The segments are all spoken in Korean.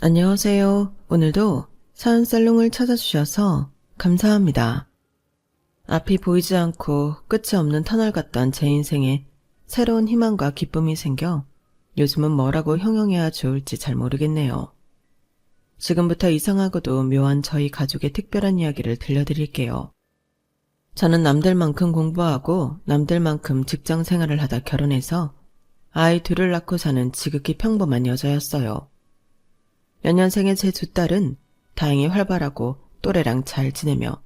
안녕하세요. 오늘도 사연살롱을 찾아주셔서 감사합니다. 앞이 보이지 않고 끝이 없는 터널 같던 제 인생에 새로운 희망과 기쁨이 생겨 요즘은 뭐라고 형용해야 좋을지 잘 모르겠네요. 지금부터 이상하고도 묘한 저희 가족의 특별한 이야기를 들려드릴게요. 저는 남들만큼 공부하고 남들만큼 직장 생활을 하다 결혼해서 아이 둘을 낳고 사는 지극히 평범한 여자였어요. 연년생의 제 두 딸은 다행히 활발하고 또래랑 잘 지내며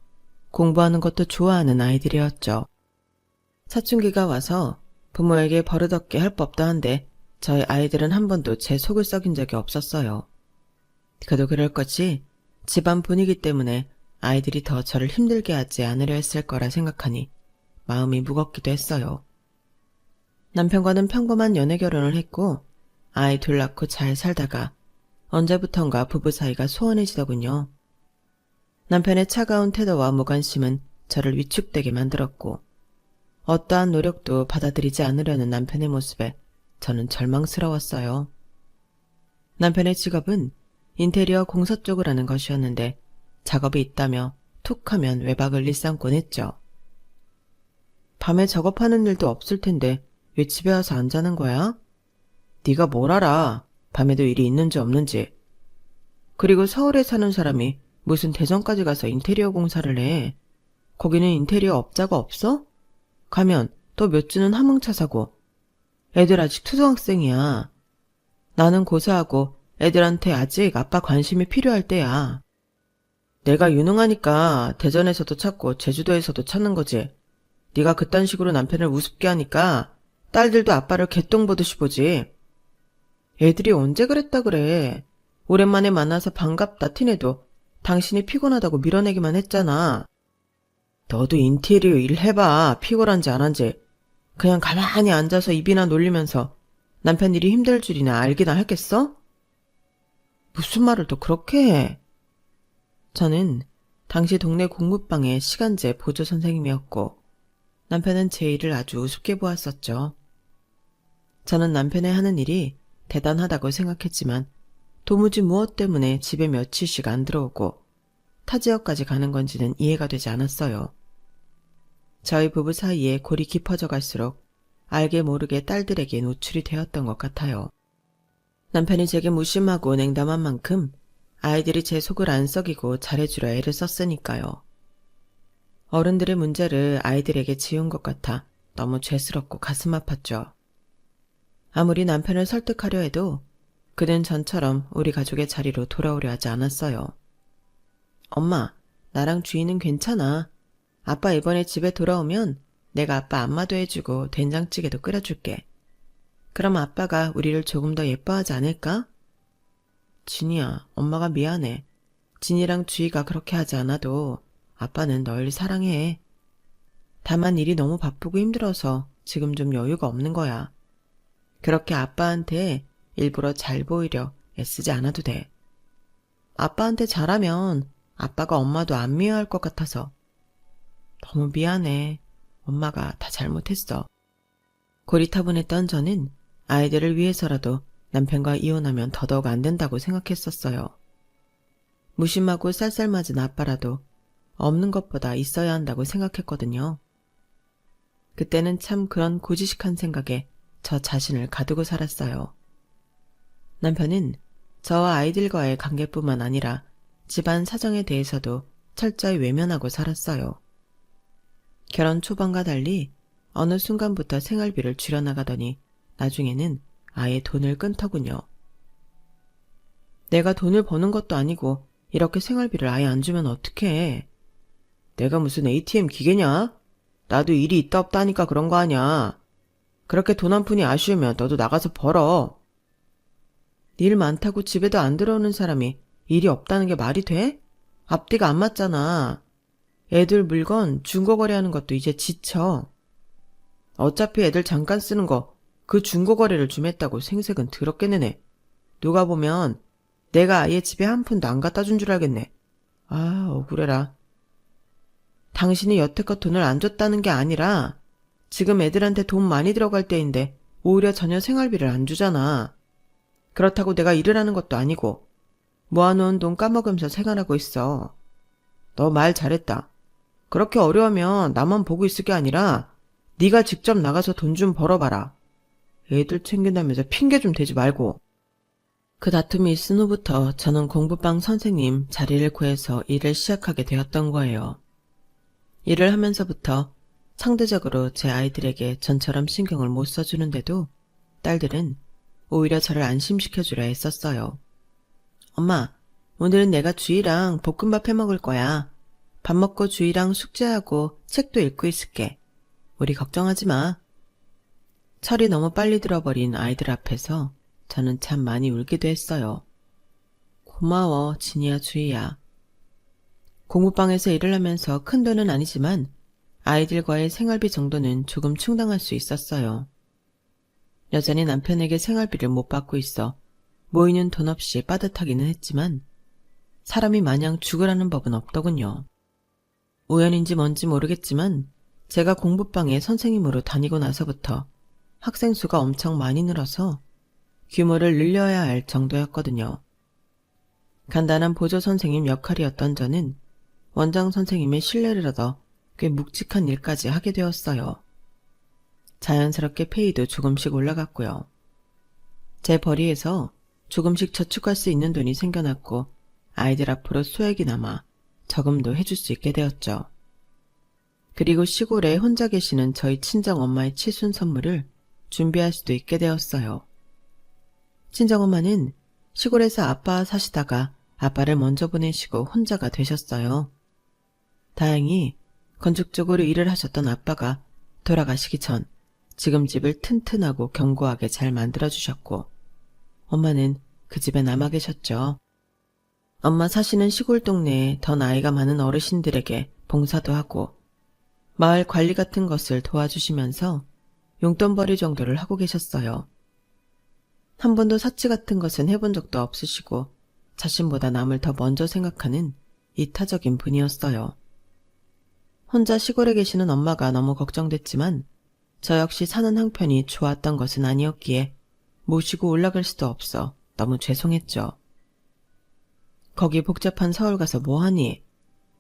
공부하는 것도 좋아하는 아이들이었죠. 사춘기가 와서 부모에게 버릇없게 할 법도 한데 저희 아이들은 한 번도 제 속을 썩인 적이 없었어요. 그도 그럴 것이 집안 분위기 때문에 아이들이 더 저를 힘들게 하지 않으려 했을 거라 생각하니 마음이 무겁기도 했어요. 남편과는 평범한 연애 결혼을 했고 아이 둘 낳고 잘 살다가 언제부턴가 부부 사이가 소원해지더군요. 남편의 차가운 태도와 무관심은 저를 위축되게 만들었고 어떠한 노력도 받아들이지 않으려는 남편의 모습에 저는 절망스러웠어요. 남편의 직업은 인테리어 공사 쪽을 하는 것이었는데 작업이 있다며 툭하면 외박을 일삼곤 했죠. 밤에 작업하는 일도 없을 텐데 왜 집에 와서 안 자는 거야? 네가 뭘 알아? 밤에도 일이 있는지 없는지. 그리고 서울에 사는 사람이 무슨 대전까지 가서 인테리어 공사를 해. 거기는 인테리어 업자가 없어? 가면 또 몇 주는 화물차 사고. 애들 아직 초등학생이야. 나는 고사하고 애들한테 아직 아빠 관심이 필요할 때야. 내가 유능하니까 대전에서도 찾고 제주도에서도 찾는 거지. 네가 그딴 식으로 남편을 우습게 하니까 딸들도 아빠를 개똥 보듯이 보지. 애들이 언제 그랬다 그래. 오랜만에 만나서 반갑다 티내도 당신이 피곤하다고 밀어내기만 했잖아. 너도 인테리어 일 해봐. 피곤한지 안 한지. 그냥 가만히 앉아서 입이나 놀리면서 남편 일이 힘들 줄이나 알기나 하겠어? 무슨 말을 또 그렇게 해. 저는 당시 동네 공부방의 시간제 보조 선생님이었고 남편은 제 일을 아주 우습게 보았었죠. 저는 남편의 하는 일이 대단하다고 생각했지만 도무지 무엇 때문에 집에 며칠씩 안 들어오고 타 지역까지 가는 건지는 이해가 되지 않았어요. 저희 부부 사이에 골이 깊어져 갈수록 알게 모르게 딸들에게 노출이 되었던 것 같아요. 남편이 제게 무심하고 냉담한 만큼 아이들이 제 속을 안 썩이고 잘해주려 애를 썼으니까요. 어른들의 문제를 아이들에게 지운 것 같아 너무 죄스럽고 가슴 아팠죠. 아무리 남편을 설득하려 해도 그는 전처럼 우리 가족의 자리로 돌아오려 하지 않았어요. 엄마, 나랑 주희는 괜찮아. 아빠 이번에 집에 돌아오면 내가 아빠 안마도 해주고 된장찌개도 끓여줄게. 그럼 아빠가 우리를 조금 더 예뻐하지 않을까? 진이야, 엄마가 미안해. 진이랑 주희가 그렇게 하지 않아도 아빠는 널 사랑해. 다만 일이 너무 바쁘고 힘들어서 지금 좀 여유가 없는 거야. 그렇게 아빠한테 일부러 잘 보이려 애쓰지 않아도 돼. 아빠한테 잘하면 아빠가 엄마도 안 미워할 것 같아서. 너무 미안해. 엄마가 다 잘못했어. 고리타분했던 저는 아이들을 위해서라도 남편과 이혼하면 더더욱 안 된다고 생각했었어요. 무심하고 쌀쌀맞은 아빠라도 없는 것보다 있어야 한다고 생각했거든요. 그때는 참 그런 고지식한 생각에 저 자신을 가두고 살았어요. 남편은 저와 아이들과의 관계뿐만 아니라 집안 사정에 대해서도 철저히 외면하고 살았어요. 결혼 초반과 달리 어느 순간부터 생활비를 줄여나가더니 나중에는 아예 돈을 끊더군요. 내가 돈을 버는 것도 아니고 이렇게 생활비를 아예 안 주면 어떡해. 내가 무슨 ATM 기계냐? 나도 일이 있다 없다 하니까 그런 거 아냐. 그렇게 돈 한 푼이 아쉬우면 너도 나가서 벌어. 일 많다고 집에도 안 들어오는 사람이 일이 없다는 게 말이 돼? 앞뒤가 안 맞잖아. 애들 물건 중고 거래하는 것도 이제 지쳐. 어차피 애들 잠깐 쓰는 거 그 중고 거래를 좀 했다고 생색은 더럽게 내네. 누가 보면 내가 아예 집에 한 푼도 안 갖다 준 줄 알겠네. 아, 억울해라. 당신이 여태껏 돈을 안 줬다는 게 아니라 지금 애들한테 돈 많이 들어갈 때인데 오히려 전혀 생활비를 안 주잖아. 그렇다고 내가 일을 하는 것도 아니고 모아놓은 돈 까먹으면서 생활하고 있어. 너 말 잘했다. 그렇게 어려우면 나만 보고 있을 게 아니라 네가 직접 나가서 돈 좀 벌어봐라. 애들 챙긴다면서 핑계 좀 대지 말고. 그 다툼이 있은 후부터 저는 공부방 선생님 자리를 구해서 일을 시작하게 되었던 거예요. 일을 하면서부터 상대적으로 제 아이들에게 전처럼 신경을 못 써주는데도 딸들은 오히려 저를 안심시켜주려 했었어요. 엄마, 오늘은 내가 주희랑 볶음밥 해먹을 거야. 밥 먹고 주희랑 숙제하고 책도 읽고 있을게. 우리 걱정하지 마. 철이 너무 빨리 들어버린 아이들 앞에서 저는 참 많이 울기도 했어요. 고마워, 진이야, 주희야. 공부방에서 일을 하면서 큰 돈은 아니지만 아이들과의 생활비 정도는 조금 충당할 수 있었어요. 여전히 남편에게 생활비를 못 받고 있어 모이는 돈 없이 빠듯하기는 했지만 사람이 마냥 죽으라는 법은 없더군요. 우연인지 뭔지 모르겠지만 제가 공부방에 선생님으로 다니고 나서부터 학생 수가 엄청 많이 늘어서 규모를 늘려야 할 정도였거든요. 간단한 보조 선생님 역할이었던 저는 원장 선생님의 신뢰를 얻어 꽤 묵직한 일까지 하게 되었어요. 자연스럽게 페이도 조금씩 올라갔고요. 제 벌이에서 조금씩 저축할 수 있는 돈이 생겨났고 아이들 앞으로 소액이 남아 저금도 해줄 수 있게 되었죠. 그리고 시골에 혼자 계시는 저희 친정엄마의 치순 선물을 준비할 수도 있게 되었어요. 친정엄마는 시골에서 아빠 사시다가 아빠를 먼저 보내시고 혼자가 되셨어요. 다행히 건축 쪽으로 일을 하셨던 아빠가 돌아가시기 전 지금 집을 튼튼하고 견고하게 잘 만들어주셨고 엄마는 그 집에 남아 계셨죠. 엄마 사시는 시골 동네에 더 나이가 많은 어르신들에게 봉사도 하고 마을 관리 같은 것을 도와주시면서 용돈벌이 정도를 하고 계셨어요. 한 번도 사치 같은 것은 해본 적도 없으시고 자신보다 남을 더 먼저 생각하는 이타적인 분이었어요. 혼자 시골에 계시는 엄마가 너무 걱정됐지만 저 역시 사는 형편이 좋았던 것은 아니었기에 모시고 올라갈 수도 없어 너무 죄송했죠. 거기 복잡한 서울 가서 뭐하니?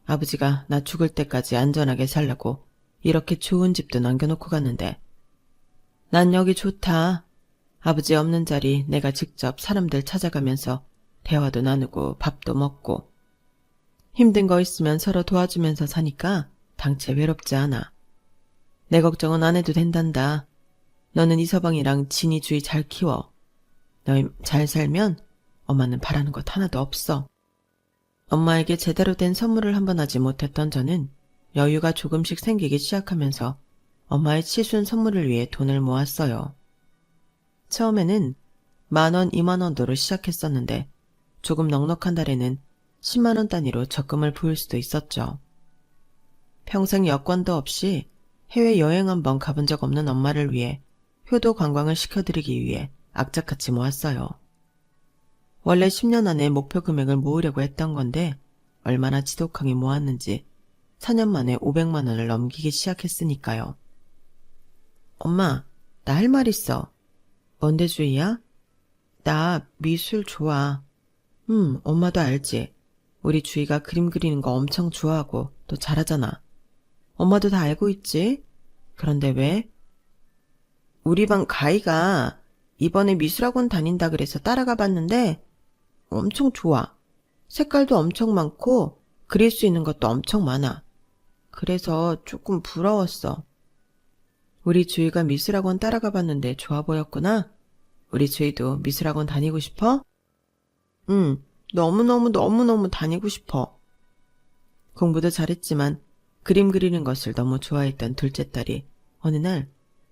아버지가 나 죽을 때까지 안전하게 살라고 이렇게 좋은 집도 남겨놓고 갔는데. 난 여기 좋다. 아버지 없는 자리 내가 직접 사람들 찾아가면서 대화도 나누고 밥도 먹고. 힘든 거 있으면 서로 도와주면서 사니까 당체 외롭지 않아. 내 걱정은 안 해도 된단다. 너는 이서방이랑 진이 주희 잘 키워. 너희 잘 살면 엄마는 바라는 것 하나도 없어. 엄마에게 제대로 된 선물을 한 번 하지 못했던 저는 여유가 조금씩 생기기 시작하면서 엄마의 치순 선물을 위해 돈을 모았어요. 처음에는 10,000원, 20,000원으로 시작했었는데 조금 넉넉한 달에는 10만원 단위로 적금을 부을 수도 있었죠. 평생 여권도 없이 해외여행 한번 가본 적 없는 엄마를 위해 효도 관광을 시켜드리기 위해 악착같이 모았어요. 원래 10년 안에 목표 금액을 모으려고 했던 건데 얼마나 지독하게 모았는지 4년 만에 500만 원을 넘기기 시작했으니까요. 엄마, 나 할 말 있어. 뭔데 주희야? 나 미술 좋아. 엄마도 알지. 우리 주희가 그림 그리는 거 엄청 좋아하고 또 잘하잖아. 엄마도 다 알고 있지? 그런데 왜? 우리 반 가희가 이번에 미술학원 다닌다 그래서 따라가 봤는데 엄청 좋아. 색깔도 엄청 많고 그릴 수 있는 것도 엄청 많아. 그래서 조금 부러웠어. 우리 주희가 미술학원 따라가 봤는데 좋아 보였구나. 우리 주희도 미술학원 다니고 싶어? 응, 너무너무 다니고 싶어. 공부도 잘했지만 그림 그리는 것을 너무 좋아했던 둘째 딸이 어느 날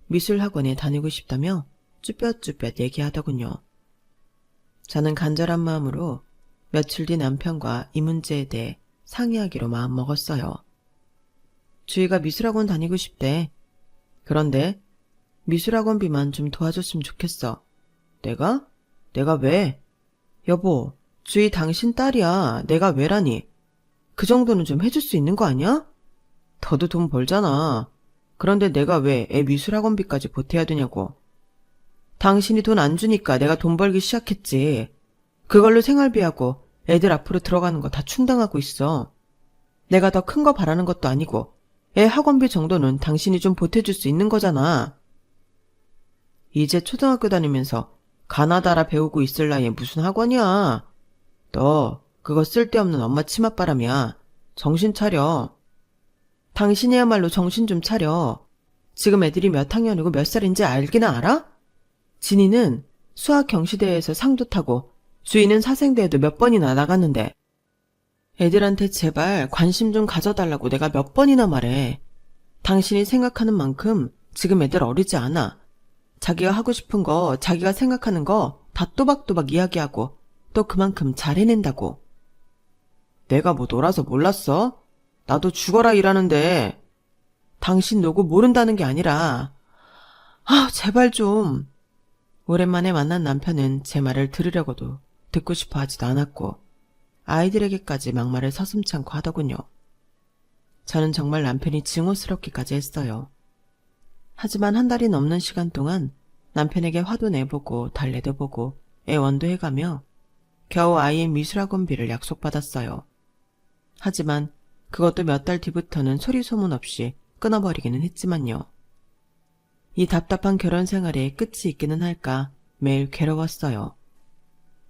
미술학원에 다니고 싶다며 쭈뼛쭈뼛 얘기하더군요. 저는 간절한 마음으로 며칠 뒤 남편과 이 문제에 대해 상의하기로 마음먹었어요. 주희가 미술학원 다니고 싶대. 그런데 미술학원비만 좀 도와줬으면 좋겠어. 내가? 내가 왜? 여보, 주희 당신 딸이야. 내가 왜라니? 그 정도는 좀 해줄 수 있는 거 아니야? 너도 돈 벌잖아. 그런데 내가 왜 애 미술학원비까지 보태야 되냐고. 당신이 돈 안 주니까 내가 돈 벌기 시작했지. 그걸로 생활비하고 애들 앞으로 들어가는 거 다 충당하고 있어. 내가 더 큰 거 바라는 것도 아니고 애 학원비 정도는 당신이 좀 보태줄 수 있는 거잖아. 이제 초등학교 다니면서 가나다라 배우고 있을 나이에 무슨 학원이야. 너 그거 쓸데없는 엄마 치맛바람이야. 정신 차려. 당신이야말로 정신 좀 차려. 지금 애들이 몇 학년이고 몇 살인지 알기나 알아? 진이는 수학 경시대회에서 상도 타고 주희는 사생대회도 몇 번이나 나갔는데 애들한테 제발 관심 좀 가져달라고 내가 몇 번이나 말해. 당신이 생각하는 만큼 지금 애들 어리지 않아. 자기가 하고 싶은 거, 자기가 생각하는 거 다 또박또박 이야기하고 또 그만큼 잘 해낸다고. 내가 뭐 놀아서 몰랐어? 나도 죽어라 일하는데. 당신 노고 모른다는 게 아니라. 제발 좀. 오랜만에 만난 남편은 제 말을 들으려고도 듣고 싶어 하지도 않았고 아이들에게까지 막말을 서슴지 않고 하더군요. 저는 정말 남편이 증오스럽기까지 했어요. 하지만 한 달이 넘는 시간 동안 남편에게 화도 내보고 달래도 보고 애원도 해가며 겨우 아이의 미술학원비를 약속받았어요. 하지만 그것도 몇 달 뒤부터는 소리 소문 없이 끊어버리기는 했지만요. 이 답답한 결혼 생활에 끝이 있기는 할까 매일 괴로웠어요.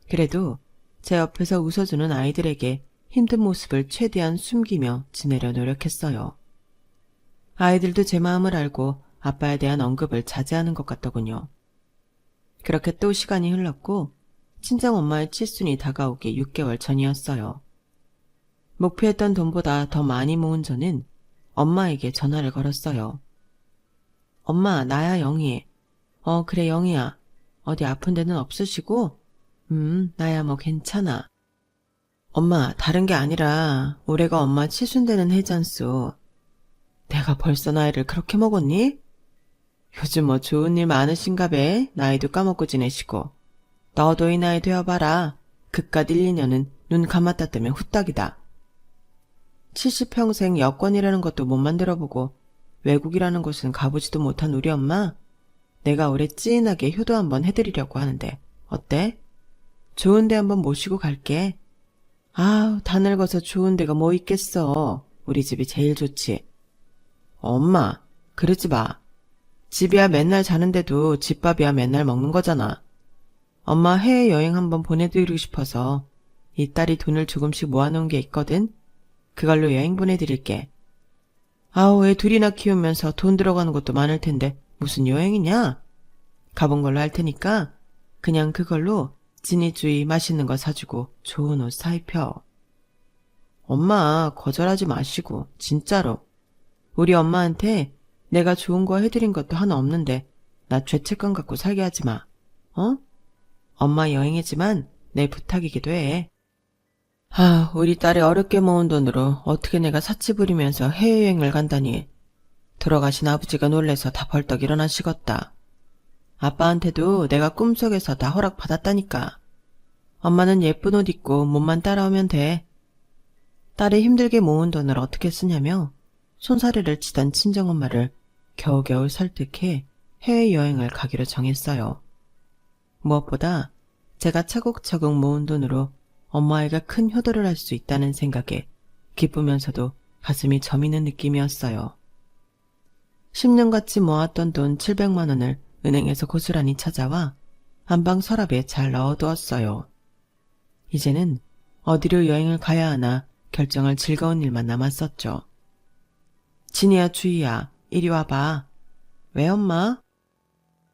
그래도 제 옆에서 웃어주는 아이들에게 힘든 모습을 최대한 숨기며 지내려 노력했어요. 아이들도 제 마음을 알고 아빠에 대한 언급을 자제하는 것 같더군요. 그렇게 또 시간이 흘렀고 친정엄마의 칠순이 다가오기 6개월 전이었어요. 목표했던 돈보다 더 많이 모은 저는 엄마에게 전화를 걸었어요. 엄마, 나야 영희. 그래 영희야. 어디 아픈 데는 없으시고? 나야 뭐 괜찮아. 엄마, 다른 게 아니라 올해가 엄마 칠순 되는 해잖소. 내가 벌써 나이를 그렇게 먹었니? 요즘 뭐 좋은 일 많으신가 배. 나이도 까먹고 지내시고. 너도 이 나이 되어봐라. 그깟 1, 2년은 눈 감았다 뜨면 후딱이다. 70평생 여권이라는 것도 못 만들어보고 외국이라는 곳은 가보지도 못한 우리 엄마. 내가 올해 찐하게 효도 한번 해드리려고 하는데 어때? 좋은 데 한번 모시고 갈게. 다 늙어서 좋은 데가 뭐 있겠어. 우리 집이 제일 좋지. 엄마, 그러지 마. 집이야 맨날 자는데도 집밥이야 맨날 먹는 거잖아. 엄마 해외여행 한번 보내드리고 싶어서 이 딸이 돈을 조금씩 모아놓은 게 있거든. 그걸로 여행 보내드릴게. 애 둘이나 키우면서 돈 들어가는 것도 많을 텐데 무슨 여행이냐? 가본 걸로 할 테니까 그냥 그걸로 진이 주희 맛있는 거 사주고 좋은 옷 사입혀. 엄마 거절하지 마시고 진짜로. 우리 엄마한테 내가 좋은 거 해드린 것도 하나 없는데 나 죄책감 갖고 살게 하지 마. 엄마 여행이지만 내 부탁이기도 해. 우리 딸이 어렵게 모은 돈으로 어떻게 내가 사치 부리면서 해외여행을 간다니. 돌아가신 아버지가 놀래서 다 벌떡 일어나시겄다. 아빠한테도 내가 꿈속에서 다 허락받았다니까. 엄마는 예쁜 옷 입고 몸만 따라오면 돼. 딸이 힘들게 모은 돈을 어떻게 쓰냐며 손사래를 치던 친정엄마를 겨우겨우 설득해 해외여행을 가기로 정했어요. 무엇보다 제가 차곡차곡 모은 돈으로 엄마애가 큰 효도를 할 수 있다는 생각에 기쁘면서도 가슴이 저미는 느낌이었어요. 10년같이 모았던 돈 700만 원을 은행에서 고스란히 찾아와 안방 서랍에 잘 넣어두었어요. 이제는 어디로 여행을 가야 하나 결정할 즐거운 일만 남았었죠. 진이야 주희야 이리 와봐. 왜 엄마?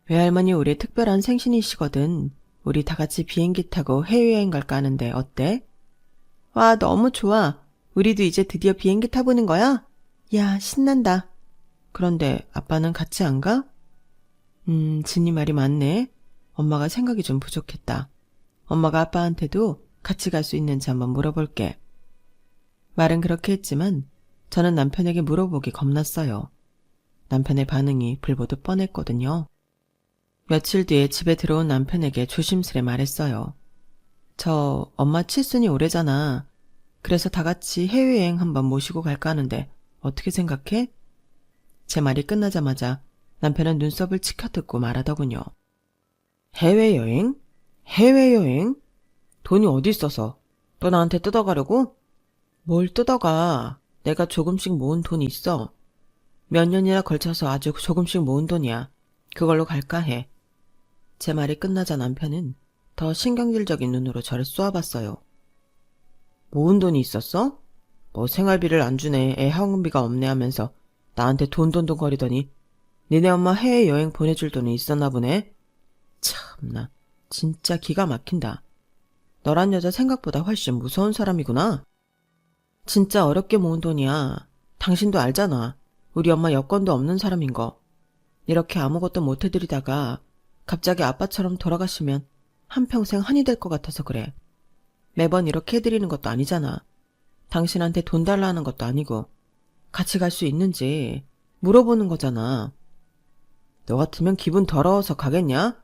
외할머니 올해 특별한 생신이시거든. 우리 다 같이 비행기 타고 해외여행 갈까 하는데 어때? 와 너무 좋아. 우리도 이제 드디어 비행기 타보는 거야? 야 신난다. 그런데 아빠는 같이 안 가? 진이 말이 맞네. 엄마가 생각이 좀 부족했다. 엄마가 아빠한테도 같이 갈 수 있는지 한번 물어볼게. 말은 그렇게 했지만 저는 남편에게 물어보기 겁났어요. 남편의 반응이 불보듯 뻔했거든요. 며칠 뒤에 집에 들어온 남편에게 조심스레 말했어요. 저 엄마 칠순이 오래잖아. 그래서 다 같이 해외여행 한번 모시고 갈까 하는데 어떻게 생각해? 제 말이 끝나자마자 남편은 눈썹을 치켜뜯고 말하더군요. 해외여행? 해외여행? 돈이 어디 있어서? 너 나한테 뜯어가려고? 뭘 뜯어가. 내가 조금씩 모은 돈이 있어. 몇 년이나 걸쳐서 아주 조금씩 모은 돈이야. 그걸로 갈까 해. 제 말이 끝나자 남편은 더 신경질적인 눈으로 저를 쏘아봤어요. 모은 돈이 있었어? 뭐 생활비를 안 주네, 애 학원비가 없네 하면서 나한테 돈돈돈 거리더니 니네 엄마 해외여행 보내줄 돈이 있었나 보네? 참나, 진짜 기가 막힌다. 너란 여자 생각보다 훨씬 무서운 사람이구나. 진짜 어렵게 모은 돈이야. 당신도 알잖아. 우리 엄마 여건도 없는 사람인 거. 이렇게 아무것도 못 해드리다가 갑자기 아빠처럼 돌아가시면 한평생 한이 될 것 같아서 그래. 매번 이렇게 해드리는 것도 아니잖아. 당신한테 돈 달라 하는 것도 아니고 같이 갈 수 있는지 물어보는 거잖아. 너 같으면 기분 더러워서 가겠냐?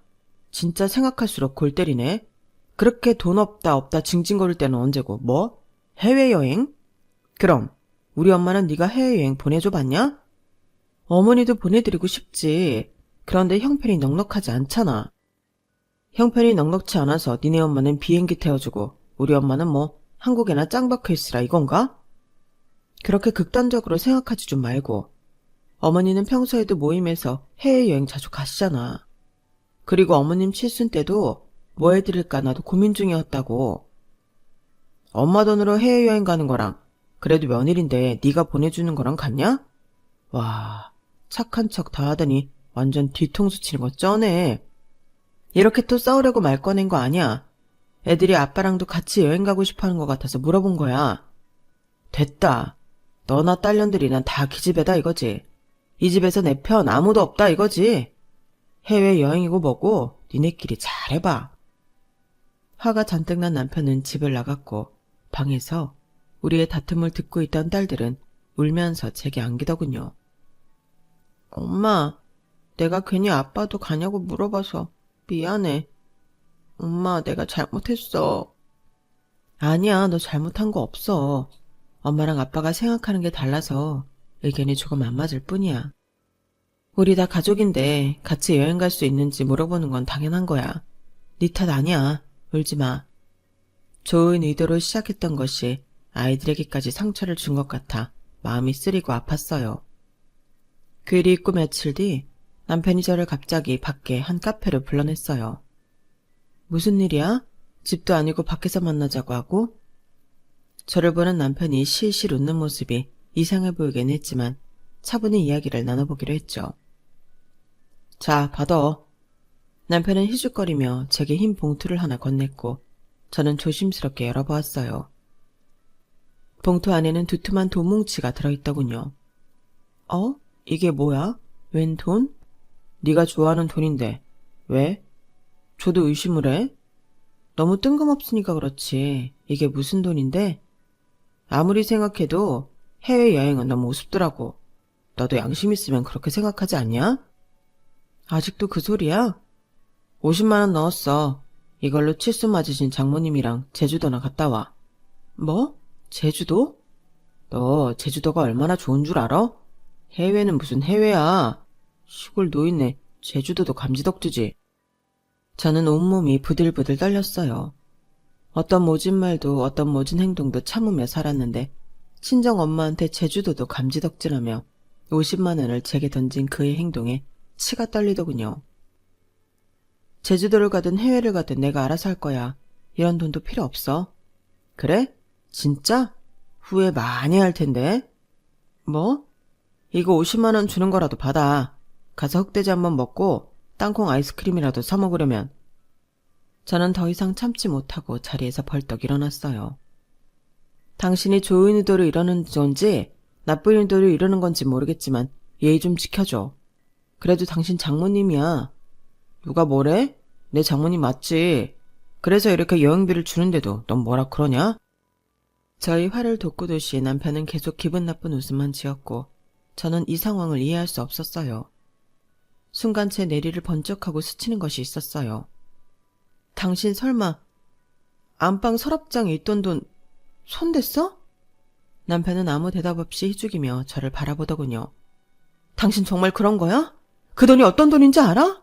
진짜 생각할수록 골 때리네. 그렇게 돈 없다 없다 징징거릴 때는 언제고 뭐? 해외여행? 그럼 우리 엄마는 네가 해외여행 보내줘 봤냐? 어머니도 보내드리고 싶지. 그런데 형편이 넉넉하지 않잖아. 형편이 넉넉치 않아서 니네 엄마는 비행기 태워주고 우리 엄마는 뭐 한국에나 짱 박혀있으라 이건가? 그렇게 극단적으로 생각하지 좀 말고. 어머니는 평소에도 모임에서 해외여행 자주 가시잖아. 그리고 어머님 칠순 때도 뭐 해드릴까 나도 고민 중이었다고. 엄마 돈으로 해외여행 가는 거랑 그래도 며느리인데 네가 보내주는 거랑 같냐? 와, 착한 척 다 하더니 완전 뒤통수 치는 거 쩌네. 이렇게 또 싸우려고 말 꺼낸 거 아니야. 애들이 아빠랑도 같이 여행 가고 싶어하는 것 같아서 물어본 거야. 됐다. 너나 딸년들이나 다 기집애다 이거지. 이 집에서 내 편 아무도 없다 이거지. 해외여행이고 뭐고 니네끼리 잘해봐. 화가 잔뜩 난 남편은 집을 나갔고 방에서 우리의 다툼을 듣고 있던 딸들은 울면서 제게 안기더군요. 엄마, 내가 괜히 아빠도 가냐고 물어봐서 미안해. 엄마, 내가 잘못했어. 아니야, 너 잘못한 거 없어. 엄마랑 아빠가 생각하는 게 달라서 의견이 조금 안 맞을 뿐이야. 우리 다 가족인데 같이 여행 갈 수 있는지 물어보는 건 당연한 거야. 네 탓 아니야. 울지 마. 좋은 의도로 시작했던 것이 아이들에게까지 상처를 준 것 같아 마음이 쓰리고 아팠어요. 그 일이 있고 며칠 뒤 남편이 저를 갑자기 밖에 한 카페로 불러냈어요. 무슨 일이야? 집도 아니고 밖에서 만나자고 하고? 저를 보는 남편이 실실 웃는 모습이 이상해 보이긴 했지만 차분히 이야기를 나눠보기로 했죠. 자, 받아. 남편은 희죽거리며 제게 흰 봉투를 하나 건넸고 저는 조심스럽게 열어보았어요. 봉투 안에는 두툼한 돈뭉치가 들어있더군요. 어? 이게 뭐야? 웬 돈? 네가 좋아하는 돈인데 왜? 저도 의심을 해? 너무 뜬금없으니까 그렇지. 이게 무슨 돈인데? 아무리 생각해도 해외여행은 너무 우습더라고. 너도 양심 있으면 그렇게 생각하지 않냐? 아직도 그 소리야? 50만 원 넣었어. 이걸로 칠순 맞으신 장모님이랑 제주도나 갔다 와. 뭐? 제주도? 너 제주도가 얼마나 좋은 줄 알아? 해외는 무슨 해외야. 시골 노인네 제주도도 감지덕지지. 저는 온몸이 부들부들 떨렸어요. 어떤 모진 말도 어떤 모진 행동도 참으며 살았는데 친정 엄마한테 제주도도 감지덕지라며 50만 원을 제게 던진 그의 행동에 치가 떨리더군요. 제주도를 가든 해외를 가든 내가 알아서 할 거야. 이런 돈도 필요 없어. 그래? 진짜? 후회 많이 할 텐데. 뭐? 이거 50만 원 주는 거라도 받아. 가서 흑돼지 한번 먹고 땅콩 아이스크림이라도 사 먹으려면. 저는 더 이상 참지 못하고 자리에서 벌떡 일어났어요. 당신이 좋은 의도로 이러는 건지 나쁜 의도로 이러는 건지 모르겠지만 예의 좀 지켜줘. 그래도 당신 장모님이야. 누가 뭐래? 내 장모님 맞지? 그래서 이렇게 여행비를 주는데도 넌 뭐라 그러냐? 저희 화를 돋구듯이 남편은 계속 기분 나쁜 웃음만 지었고 저는 이 상황을 이해할 수 없었어요. 순간 제 내리를 번쩍하고 스치는 것이 있었어요. 당신 설마 안방 서랍장에 있던 돈 손댔어? 남편은 아무 대답 없이 희죽이며 저를 바라보더군요. 당신 정말 그런 거야? 그 돈이 어떤 돈인지 알아?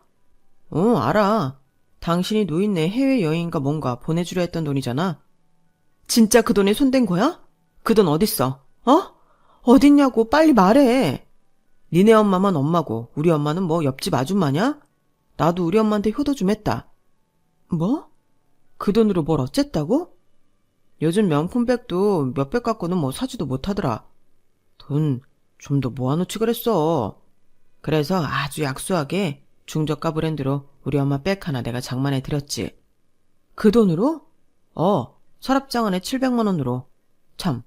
알아. 당신이 노인네 해외여행인가 뭔가 보내주려 했던 돈이잖아. 진짜 그 돈에 손댄 거야? 그 돈 어딨어? 어? 어딨냐고 빨리 말해. 니네 엄마만 엄마고 우리 엄마는 뭐 옆집 아줌마냐? 나도 우리 엄마한테 효도 좀 했다. 뭐? 그 돈으로 뭘 어쨌다고? 요즘 명품백도 몇백 갖고는 뭐 사지도 못하더라. 돈 좀 더 모아놓지 그랬어. 그래서 아주 약소하게 중저가 브랜드로 우리 엄마 백 하나 내가 장만해 드렸지. 그 돈으로? 서랍장 안에 700만 원으로. 참,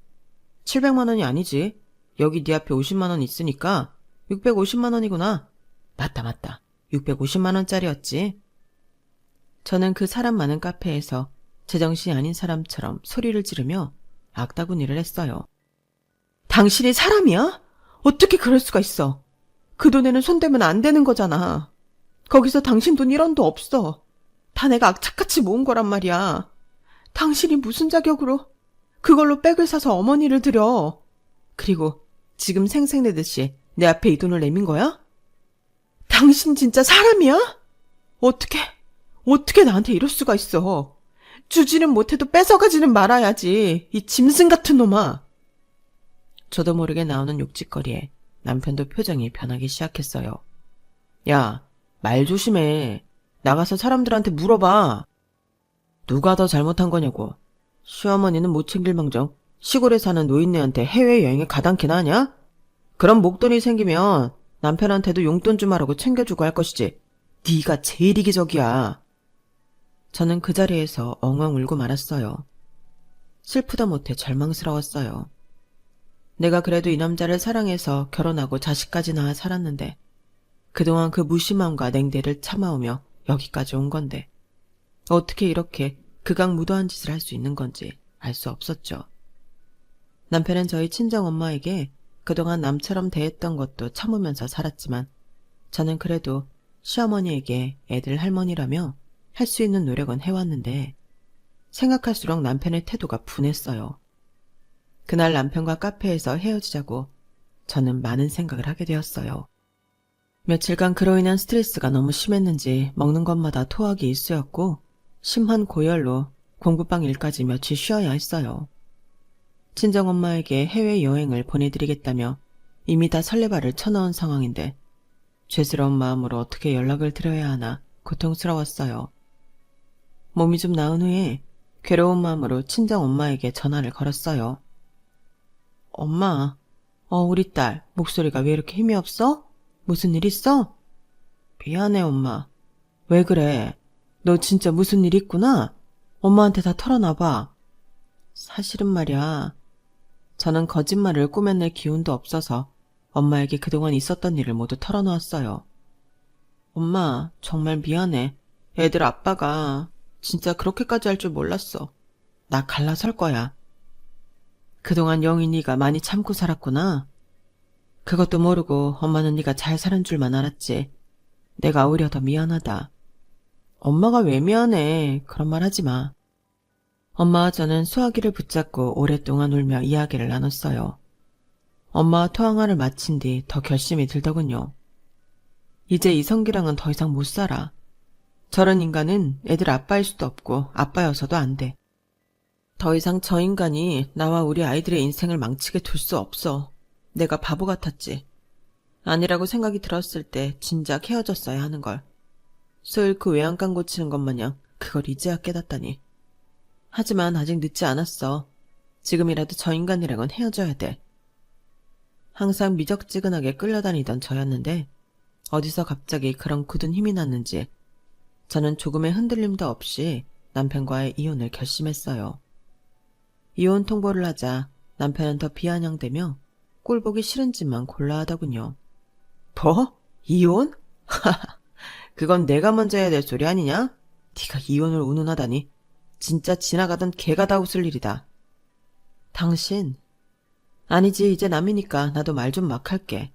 700만 원이 아니지. 여기 네 앞에 50만 원 있으니까 650만 원이구나. 맞다. 650만 원짜리였지. 저는 그 사람 많은 카페에서 제정신이 아닌 사람처럼 소리를 지르며 악다구니를 했어요. 당신이 사람이야? 어떻게 그럴 수가 있어? 그 돈에는 손대면 안 되는 거잖아. 거기서 당신 돈 1원도 없어. 다 내가 악착같이 모은 거란 말이야. 당신이 무슨 자격으로 그걸로 백을 사서 어머니를 드려. 그리고 지금 생색내듯이 내 앞에 이 돈을 내민 거야? 당신 진짜 사람이야? 어떻게 나한테 이럴 수가 있어. 주지는 못해도 뺏어가지는 말아야지. 이 짐승 같은 놈아. 저도 모르게 나오는 욕짓거리에 남편도 표정이 변하기 시작했어요. 야, 말 조심해. 나가서 사람들한테 물어봐. 누가 더 잘못한 거냐고. 시어머니는 못 챙길 망정 시골에 사는 노인네한테 해외여행에 가당키나 하냐? 그럼 목돈이 생기면 남편한테도 용돈 좀 하라고 챙겨주고 할 것이지. 네가 제일 이기적이야. 저는 그 자리에서 엉엉 울고 말았어요. 슬프다 못해 절망스러웠어요. 내가 그래도 이 남자를 사랑해서 결혼하고 자식까지 낳아 살았는데 그동안 그 무심함과 냉대를 참아오며 여기까지 온 건데 어떻게 이렇게 극악무도한 짓을 할 수 있는 건지 알 수 없었죠. 남편은 저희 친정엄마에게 그동안 남처럼 대했던 것도 참으면서 살았지만 저는 그래도 시어머니에게 애들 할머니라며 할 수 있는 노력은 해왔는데 생각할수록 남편의 태도가 분했어요. 그날 남편과 카페에서 헤어지자고 저는 많은 생각을 하게 되었어요. 며칠간 그로 인한 스트레스가 너무 심했는지 먹는 것마다 토하기 일쑤였고 심한 고열로 공부방 일까지 며칠 쉬어야 했어요. 친정엄마에게 해외여행을 보내드리겠다며 이미 다 설레발을 쳐넣은 상황인데 죄스러운 마음으로 어떻게 연락을 드려야 하나 고통스러웠어요. 몸이 좀 나은 후에 괴로운 마음으로 친정엄마에게 전화를 걸었어요. 엄마, 우리 딸 목소리가 왜 이렇게 힘이 없어? 무슨 일 있어? 미안해 엄마. 왜 그래? 너 진짜 무슨 일 있구나? 엄마한테 다 털어놔봐. 사실은 말이야. 저는 거짓말을 꾸며낼 기운도 없어서 엄마에게 그동안 있었던 일을 모두 털어놓았어요. 엄마, 정말 미안해. 애들 아빠가 진짜 그렇게까지 할 줄 몰랐어. 나 갈라설 거야. 그동안 영희 네가 많이 참고 살았구나. 그것도 모르고 엄마는 네가 잘 사는 줄만 알았지. 내가 오히려 더 미안하다. 엄마가 왜 미안해. 그런 말 하지 마. 엄마와 저는 수화기를 붙잡고 오랫동안 울며 이야기를 나눴어요. 엄마와 통화를 마친 뒤 더 결심이 들더군요. 이제 이성기랑은 더 이상 못 살아. 저런 인간은 애들 아빠일 수도 없고 아빠여서도 안 돼. 더 이상 저 인간이 나와 우리 아이들의 인생을 망치게 둘 수 없어. 내가 바보 같았지. 아니라고 생각이 들었을 때 진작 헤어졌어야 하는 걸. 슬 그 외양간 고치는 것 마냥 그걸 이제야 깨닫다니. 하지만 아직 늦지 않았어. 지금이라도 저 인간이랑은 헤어져야 돼. 항상 미적지근하게 끌려다니던 저였는데 어디서 갑자기 그런 굳은 힘이 났는지 저는 조금의 흔들림도 없이 남편과의 이혼을 결심했어요. 이혼 통보를 하자 남편은 더 비아냥대며 꼴보기 싫은 짓만 골라 하더군요. 뭐? 이혼? 하하, 그건 내가 먼저 해야 될 소리 아니냐? 네가 이혼을 운운하다니. 진짜 지나가던 개가 다 웃을 일이다. 당신? 아니지, 이제 남이니까 나도 말 좀 막 할게.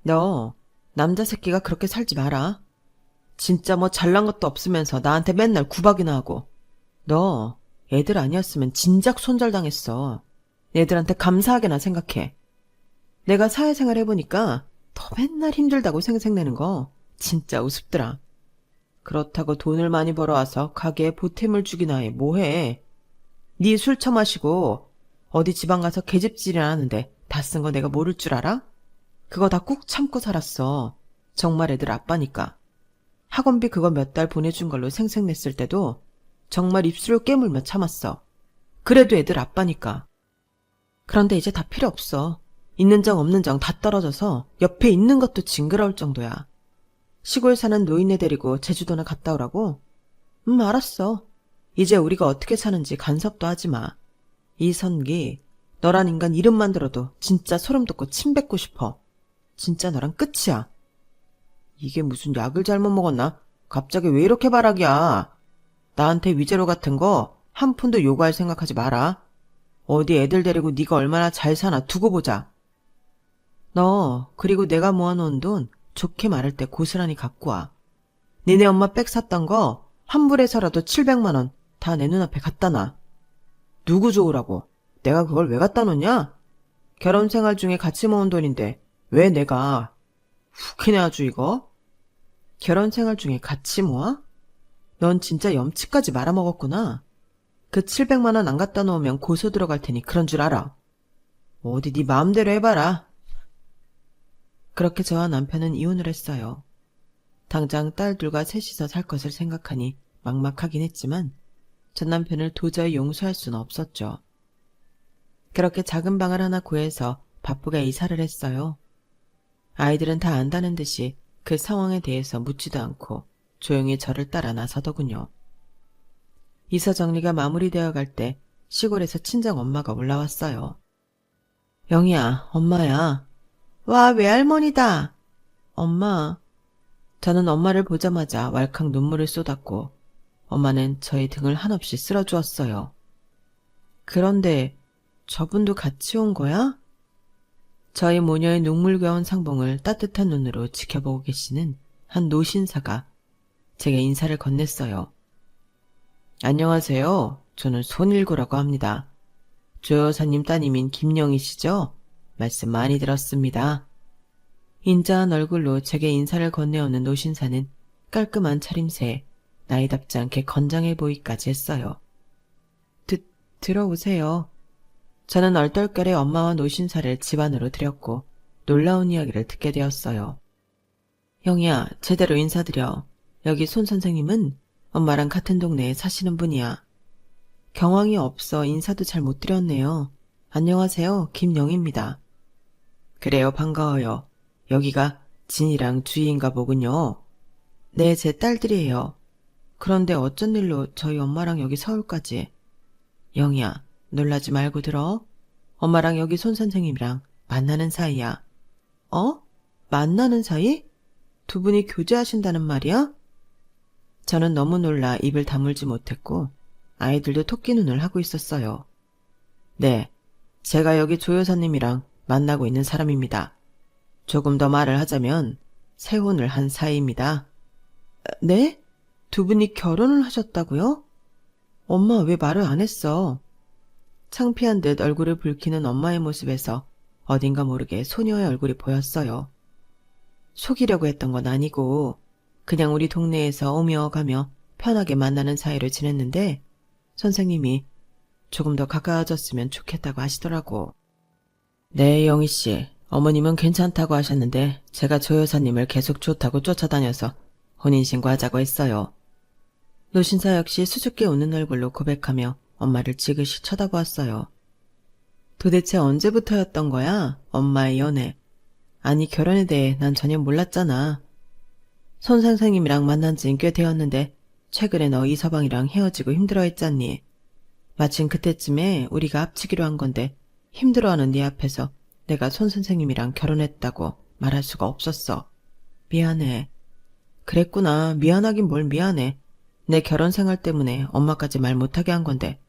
너 남자 새끼가 그렇게 살지 마라. 진짜 뭐 잘난 것도 없으면서 나한테 맨날 구박이나 하고. 너 애들 아니었으면 진작 손절당했어. 애들한테 감사하게나 생각해. 내가 사회생활 해보니까 더 맨날 힘들다고 생색내는 거 진짜 우습더라. 그렇다고 돈을 많이 벌어와서 가게에 보탬을 주기나 해 뭐해. 네 술 처마시고 어디 지방 가서 계집질이나 하는데 다 쓴 거 내가 모를 줄 알아? 그거 다 꾹 참고 살았어. 정말 애들 아빠니까. 학원비 그거 몇 달 보내준 걸로 생색냈을 때도 정말 입술을 깨물며 참았어. 그래도 애들 아빠니까. 그런데 이제 다 필요 없어. 있는 정 없는 정 다 떨어져서 옆에 있는 것도 징그러울 정도야. 시골 사는 노인네 데리고 제주도나 갔다 오라고? 알았어. 이제 우리가 어떻게 사는지 간섭도 하지 마. 이선기, 너란 인간 이름만 들어도 진짜 소름 돋고 침 뱉고 싶어. 진짜 너랑 끝이야. 이게 무슨 약을 잘못 먹었나? 갑자기 왜 이렇게 발악이야? 나한테 위자료 같은 거 한 푼도 요구할 생각하지 마라. 어디 애들 데리고 네가 얼마나 잘 사나 두고 보자. 너 그리고 내가 모아놓은 돈 좋게 말할 때 고스란히 갖고 와. 니네 엄마 백 샀던 거 환불해서라도 700만 원 다 내 눈앞에 갖다 놔. 누구 좋으라고? 내가 그걸 왜 갖다 놓냐? 결혼 생활 중에 같이 모은 돈인데 왜 내가. 웃기네 아주 이거. 결혼 생활 중에 같이 모아? 넌 진짜 염치까지 말아먹었구나. 그 700만 원 안 갖다 놓으면 고소 들어갈 테니 그런 줄 알아. 어디 네 마음대로 해봐라. 그렇게 저와 남편은 이혼을 했어요. 당장 딸 둘과 셋이서 살 것을 생각하니 막막하긴 했지만 전 남편을 도저히 용서할 수는 없었죠. 그렇게 작은 방을 하나 구해서 바쁘게 이사를 했어요. 아이들은 다 안다는 듯이 그 상황에 대해서 묻지도 않고 조용히 저를 따라 나서더군요. 이사 정리가 마무리되어 갈 때 시골에서 친정 엄마가 올라왔어요. 영희야, 엄마야. 와, 외할머니다. 엄마. 저는 엄마를 보자마자 왈칵 눈물을 쏟았고 엄마는 저의 등을 한없이 쓸어주었어요. 그런데 저분도 같이 온 거야? 저희 모녀의 눈물겨운 상봉을 따뜻한 눈으로 지켜보고 계시는 한 노신사가 제게 인사를 건넸어요. 안녕하세요. 저는 손일구라고 합니다. 조 여사님 따님인 김영희시죠? 말씀 많이 들었습니다. 인자한 얼굴로 제게 인사를 건네오는 노신사는 깔끔한 차림새에 나이답지 않게 건장해 보이기까지 했어요. 들어오세요. 저는 얼떨결에 엄마와 노신사를 집 안으로 들였고 놀라운 이야기를 듣게 되었어요. 영희야, 제대로 인사드려. 여기 손 선생님은 엄마랑 같은 동네에 사시는 분이야. 경황이 없어 인사도 잘 못 드렸네요. 안녕하세요, 김영희입니다. 그래요, 반가워요. 여기가 진이랑 주희인가 보군요. 네, 제 딸들이에요. 그런데 어쩐 일로 저희 엄마랑 여기 서울까지. 영희야, 놀라지 말고 들어. 엄마랑 여기 손 선생님이랑 만나는 사이야. 어? 만나는 사이? 두 분이 교제하신다는 말이야? 저는 너무 놀라 입을 다물지 못했고 아이들도 토끼 눈을 하고 있었어요. 네, 제가 여기 조 여사님이랑 만나고 있는 사람입니다. 조금 더 말을 하자면 세혼을 한 사이입니다. 네? 두 분이 결혼을 하셨다고요? 엄마 왜 말을 안 했어? 창피한 듯 얼굴을 붉히는 엄마의 모습에서 어딘가 모르게 소녀의 얼굴이 보였어요. 속이려고 했던 건 아니고 그냥 우리 동네에서 오며 가며 편하게 만나는 사이로 지냈는데 선생님이 조금 더 가까워졌으면 좋겠다고 하시더라고. 네, 영희씨. 어머님은 괜찮다고 하셨는데 제가 조 여사님을 계속 좋다고 쫓아다녀서 혼인신고하자고 했어요. 노신사 역시 수줍게 웃는 얼굴로 고백하며 엄마를 지그시 쳐다보았어요. 도대체 언제부터였던 거야? 엄마의 연애. 아니, 결혼에 대해 난 전혀 몰랐잖아. 손 선생님이랑 만난 지는 꽤 되었는데 최근에 너 이서방이랑 헤어지고 힘들어했잖니. 마침 그때쯤에 우리가 합치기로 한 건데 힘들어하는 네 앞에서 내가 손 선생님이랑 결혼했다고 말할 수가 없었어. 미안해. 그랬구나. 미안하긴 뭘 미안해. 내 결혼 생활 때문에 엄마까지 말 못하게 한 건데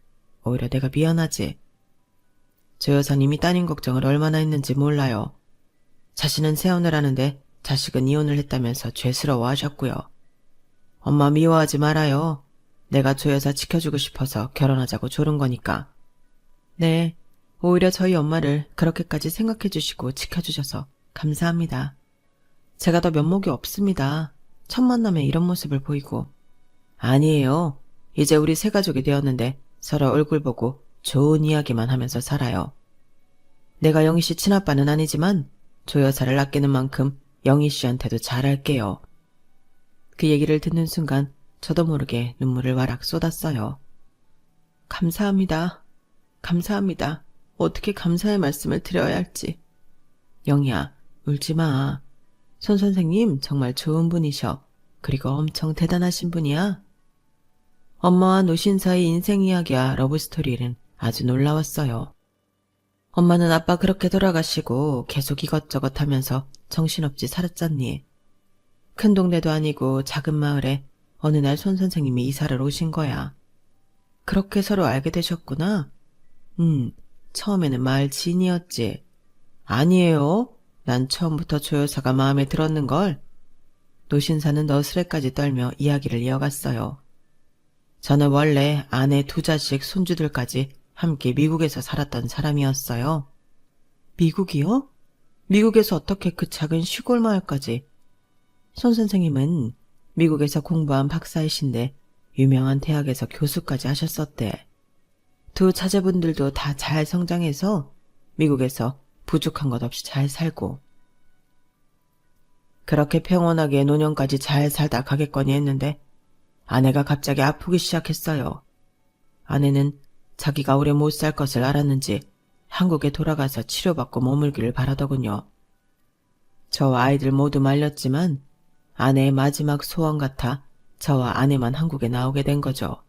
오히려 내가 미안하지. 조 여사님이 따님 걱정을 얼마나 했는지 몰라요. 자신은 세혼을 하는데 자식은 이혼을 했다면서 죄스러워하셨고요. 엄마 미워하지 말아요. 내가 조 여사 지켜주고 싶어서 결혼하자고 조른 거니까. 네, 오히려 저희 엄마를 그렇게까지 생각해 주시고 지켜주셔서 감사합니다. 제가 더 면목이 없습니다. 첫 만남에 이런 모습을 보이고. 아니에요. 이제 우리 새 가족이 되었는데 서로 얼굴 보고 좋은 이야기만 하면서 살아요. 내가 영희 씨 친아빠는 아니지만 조 여사를 아끼는 만큼 영희 씨한테도 잘할게요. 그 얘기를 듣는 순간 저도 모르게 눈물을 와락 쏟았어요. 감사합니다. 감사합니다. 어떻게 감사의 말씀을 드려야 할지. 영희야, 울지 마. 손 선생님 정말 좋은 분이셔. 그리고 엄청 대단하신 분이야. 엄마와 노신 사이 인생 이야기와 러브스토리는 아주 놀라웠어요. 엄마는 아빠 그렇게 돌아가시고 계속 이것저것 하면서 정신없이 살았잖니. 큰 동네도 아니고 작은 마을에 어느 날 손 선생님이 이사를 오신 거야. 그렇게 서로 알게 되셨구나. 처음에는 마을 지인이었지. 아니에요. 난 처음부터 조 여사가 마음에 들었는걸. 노신사는 너스레까지 떨며 이야기를 이어갔어요. 저는 원래 아내 2자식 손주들까지 함께 미국에서 살았던 사람이었어요. 미국이요? 미국에서 어떻게 그 작은 시골 마을까지? 손 선생님은 미국에서 공부한 박사이신데 유명한 대학에서 교수까지 하셨었대. 2 자제분들도 다 잘 성장해서 미국에서 부족한 것 없이 잘 살고. 그렇게 평온하게 노년까지 잘 살다 가겠거니 했는데 아내가 갑자기 아프기 시작했어요. 아내는 자기가 오래 못 살 것을 알았는지 한국에 돌아가서 치료받고 머물기를 바라더군요. 저와 아이들 모두 말렸지만 아내의 마지막 소원 같아 저와 아내만 한국에 나오게 된 거죠.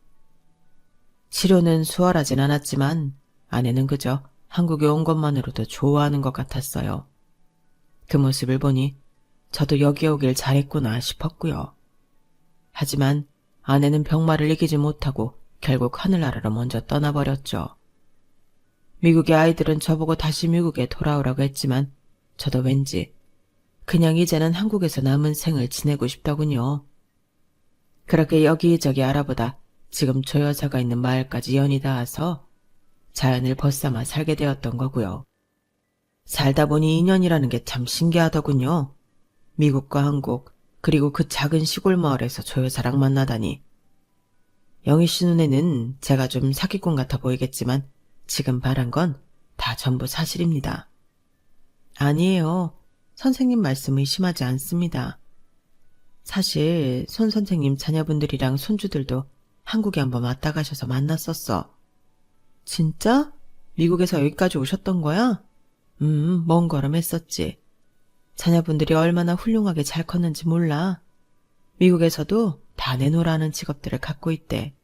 치료는 수월하진 않았지만 아내는 그저 한국에 온 것만으로도 좋아하는 것 같았어요. 그 모습을 보니 저도 여기 오길 잘했구나 싶었고요. 하지만 아내는 병마를 이기지 못하고 결국 하늘나라로 먼저 떠나버렸죠. 미국의 아이들은 저보고 다시 미국에 돌아오라고 했지만 저도 왠지 그냥 이제는 한국에서 남은 생을 지내고 싶더군요. 그렇게 여기저기 알아보다 지금 조 여사가 있는 마을까지 연이 닿아서 자연을 벗삼아 살게 되었던 거고요. 살다 보니 인연이라는 게 참 신기하더군요. 미국과 한국, 그리고 그 작은 시골 마을에서 조 여사랑 만나다니. 영희 씨 눈에는 제가 좀 사기꾼 같아 보이겠지만 지금 말한 건 다 전부 사실입니다. 아니에요. 선생님 말씀 의심하지 않습니다. 사실 손 선생님 자녀분들이랑 손주들도 한국에 한번 왔다 가셔서 만났었어. 진짜? 미국에서 여기까지 오셨던 거야? 먼 걸음 했었지. 자녀분들이 얼마나 훌륭하게 잘 컸는지 몰라. 미국에서도 다 내놓으라는 직업들을 갖고 있대.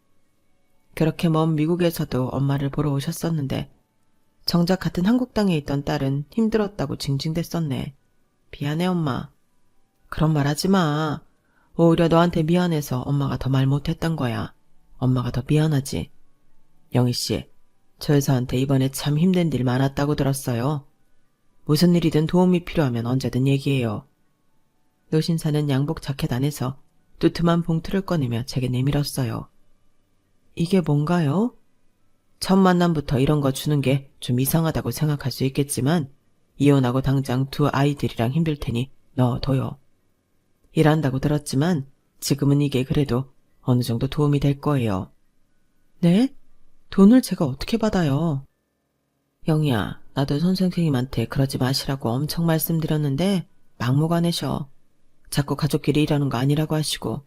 그렇게 먼 미국에서도 엄마를 보러 오셨었는데 정작 같은 한국 땅에 있던 딸은 힘들었다고 징징댔었네. 미안해 엄마. 그런 말 하지 마. 오히려 너한테 미안해서 엄마가 더 말 못했던 거야. 엄마가 더 미안하지. 영희씨, 저 여사한테 이번에 참 힘든 일 많았다고 들었어요. 무슨 일이든 도움이 필요하면 언제든 얘기해요. 노신사는 양복 자켓 안에서 두툼한 봉투를 꺼내며 제게 내밀었어요. 이게 뭔가요? 첫 만남부터 이런 거 주는 게 좀 이상하다고 생각할 수 있겠지만 이혼하고 당장 2 아이들이랑 힘들 테니 넣어둬요. 일한다고 들었지만 지금은 이게 그래도 어느 정도 도움이 될 거예요. 네? 돈을 제가 어떻게 받아요? 영희야, 나도 손 선생님한테 그러지 마시라고 엄청 말씀드렸는데 막무가내셔. 자꾸 가족끼리 일하는 거 아니라고 하시고.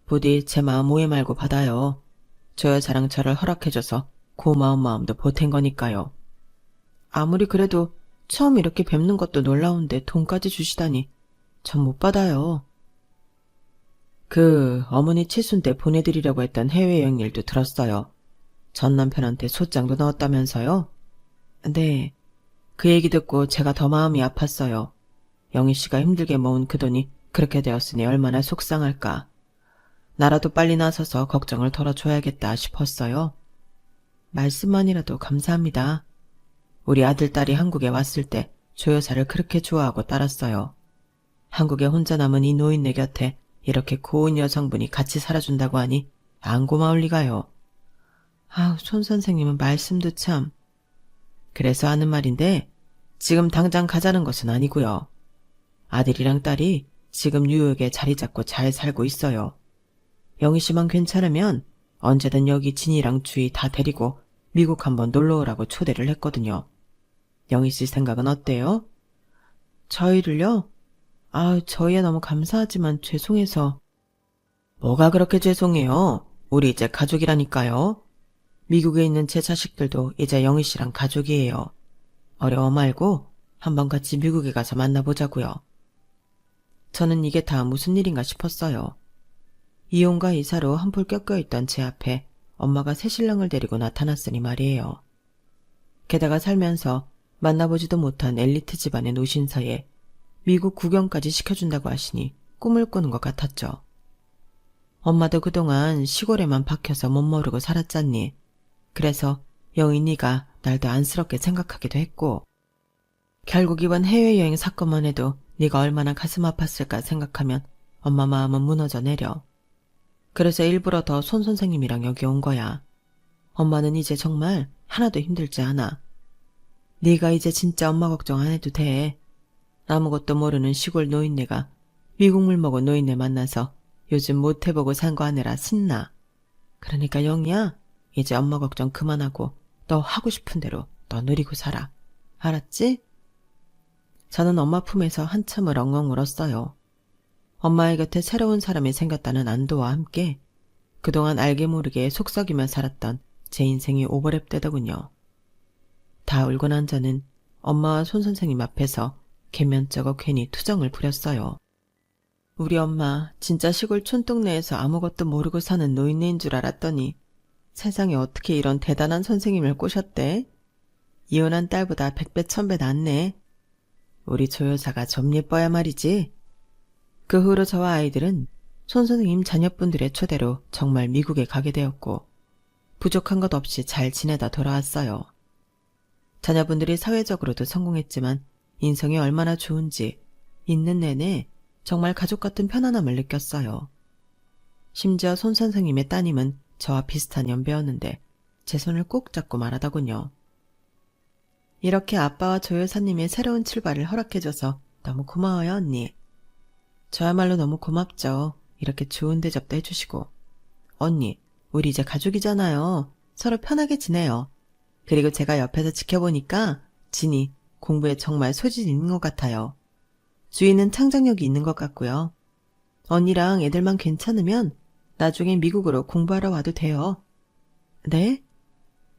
부디 제 마음 오해 말고 받아요. 조 여사랑 저를 허락해줘서 고마운 마음도 보탠 거니까요. 아무리 그래도 처음 이렇게 뵙는 것도 놀라운데 돈까지 주시다니 전 못 받아요. 그 어머니 칠순 때 보내드리려고 했던 해외여행 일도 들었어요. 전 남편한테 소장도 넣었다면서요? 네. 그 얘기 듣고 제가 더 마음이 아팠어요. 영희 씨가 힘들게 모은 그 돈이 그렇게 되었으니 얼마나 속상할까. 나라도 빨리 나서서 걱정을 덜어줘야겠다 싶었어요. 말씀만이라도 감사합니다. 우리 아들, 딸이 한국에 왔을 때 조 여사를 그렇게 좋아하고 따랐어요. 한국에 혼자 남은 이 노인네 곁에 이렇게 고운 여성분이 같이 살아준다고 하니 안 고마울 리가요. 아우, 손 선생님은 말씀도 참. 그래서 하는 말인데 지금 당장 가자는 것은 아니고요. 아들이랑 딸이 지금 뉴욕에 자리 잡고 잘 살고 있어요. 영희 씨만 괜찮으면 언제든 여기 진이랑 주희 다 데리고 미국 한번 놀러 오라고 초대를 했거든요. 영희 씨 생각은 어때요? 저희를요? 저희야 너무 감사하지만 죄송해서. 뭐가 그렇게 죄송해요? 우리 이제 가족이라니까요. 미국에 있는 제 자식들도 이제 영희 씨랑 가족이에요. 어려워 말고 한번 같이 미국에 가서 만나보자고요. 저는 이게 다 무슨 일인가 싶었어요. 이혼과 이사로 한풀 껴껴있던 제 앞에 엄마가 새신랑을 데리고 나타났으니 말이에요. 게다가 살면서 만나보지도 못한 엘리트 집안의 노신사에 미국 구경까지 시켜준다고 하시니 꿈을 꾸는 것 같았죠. 엄마도 그동안 시골에만 박혀서 못 모르고 살았잖니. 그래서 영희 네가 날 더 안쓰럽게 생각하기도 했고, 결국 이번 해외여행 사건만 해도 네가 얼마나 가슴 아팠을까 생각하면 엄마 마음은 무너져 내려. 그래서 일부러 더 손 선생님이랑 여기 온 거야. 엄마는 이제 정말 하나도 힘들지 않아. 네가 이제 진짜 엄마 걱정 안 해도 돼. 아무것도 모르는 시골 노인네가 미국물 먹은 노인네 만나서 요즘 못 해보고 산 거 하느라 신나. 그러니까 영희야, 이제 엄마 걱정 그만하고 너 하고 싶은 대로 너 누리고 살아. 알았지? 저는 엄마 품에서 한참을 엉엉 울었어요. 엄마의 곁에 새로운 사람이 생겼다는 안도와 함께 그동안 알게 모르게 속썩이며 살았던 제 인생이 오버랩되더군요. 다 울고 난 저는 엄마와 손 선생님 앞에서 개면쩍어 괜히 투정을 부렸어요. 우리 엄마 진짜 시골 촌동네에서 아무것도 모르고 사는 노인네인 줄 알았더니 세상에 어떻게 이런 대단한 선생님을 꼬셨대? 이혼한 딸보다 100배 1000배 낫네. 우리 조 여사가 좀 예뻐야 말이지. 그 후로 저와 아이들은 손 선생님 자녀분들의 초대로 정말 미국에 가게 되었고 부족한 것 없이 잘 지내다 돌아왔어요. 자녀분들이 사회적으로도 성공했지만 인성이 얼마나 좋은지 있는 내내 정말 가족 같은 편안함을 느꼈어요. 심지어 손 선생님의 따님은 저와 비슷한 연배였는데 제 손을 꼭 잡고 말하더군요. 이렇게 아빠와 조 여사님의 새로운 출발을 허락해줘서 너무 고마워요, 언니. 저야말로 너무 고맙죠. 이렇게 좋은 대접도 해주시고. 언니, 우리 이제 가족이잖아요. 서로 편하게 지내요. 그리고 제가 옆에서 지켜보니까 진이 공부에 정말 소질이 있는 것 같아요. 주희는 창작력이 있는 것 같고요. 언니랑 애들만 괜찮으면 나중에 미국으로 공부하러 와도 돼요. 네?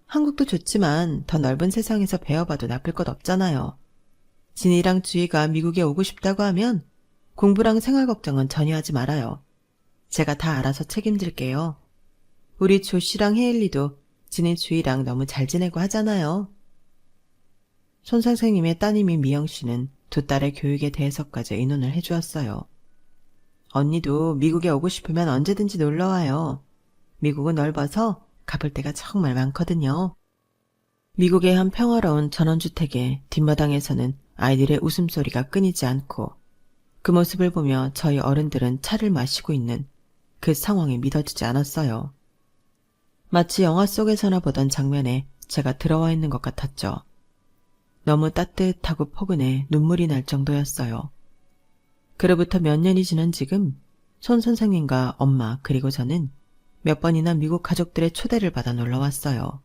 한국도 좋지만 더 넓은 세상에서 배워봐도 나쁠 것 없잖아요. 진이랑 주희가 미국에 오고 싶다고 하면 공부랑 생활 걱정은 전혀 하지 말아요. 제가 다 알아서 책임질게요. 우리 조씨랑 혜일리도 진이 주희랑 너무 잘 지내고 하잖아요. 손 선생님의 따님인 미영씨는 두 딸의 교육에 대해서까지 의논을 해주었어요. 언니도 미국에 오고 싶으면 언제든지 놀러와요. 미국은 넓어서 가볼 데가 정말 많거든요. 미국의 한 평화로운 전원주택의 뒷마당에서는 아이들의 웃음소리가 끊이지 않고 그 모습을 보며 저희 어른들은 차를 마시고 있는 그 상황이 믿어지지 않았어요. 마치 영화 속에서나 보던 장면에 제가 들어와 있는 것 같았죠. 너무 따뜻하고 포근해 눈물이 날 정도였어요. 그로부터 몇 년이 지난 지금 손 선생님과 엄마 그리고 저는 몇 번이나 미국 가족들의 초대를 받아 놀러왔어요.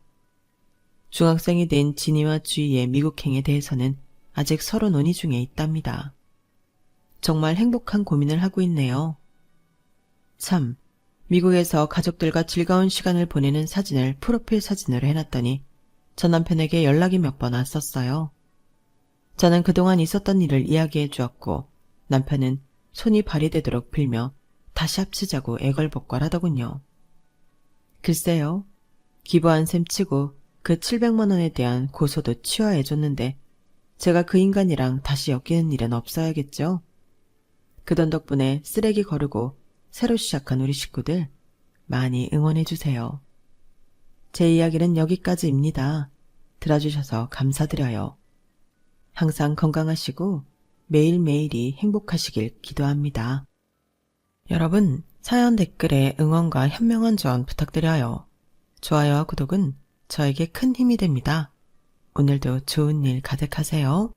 중학생이 된 진이와 주희의 미국행에 대해서는 아직 서로 논의 중에 있답니다. 정말 행복한 고민을 하고 있네요. 참, 미국에서 가족들과 즐거운 시간을 보내는 사진을 프로필 사진으로 해놨더니 전 남편에게 연락이 몇 번 왔었어요. 저는 그동안 있었던 일을 이야기해 주었고 남편은 손이 발이 되도록 빌며 다시 합치자고 애걸복걸하더군요. 글쎄요. 기부한 셈 치고 그 700만 원에 대한 고소도 취하해줬는데 제가 그 인간이랑 다시 엮이는 일은 없어야겠죠. 그 돈 덕분에 쓰레기 거르고 새로 시작한 우리 식구들 많이 응원해주세요. 제 이야기는 여기까지입니다. 들어주셔서 감사드려요. 항상 건강하시고 매일매일이 행복하시길 기도합니다. 여러분, 사연 댓글에 응원과 현명한 조언 부탁드려요. 좋아요와 구독은 저에게 큰 힘이 됩니다. 오늘도 좋은 일 가득하세요.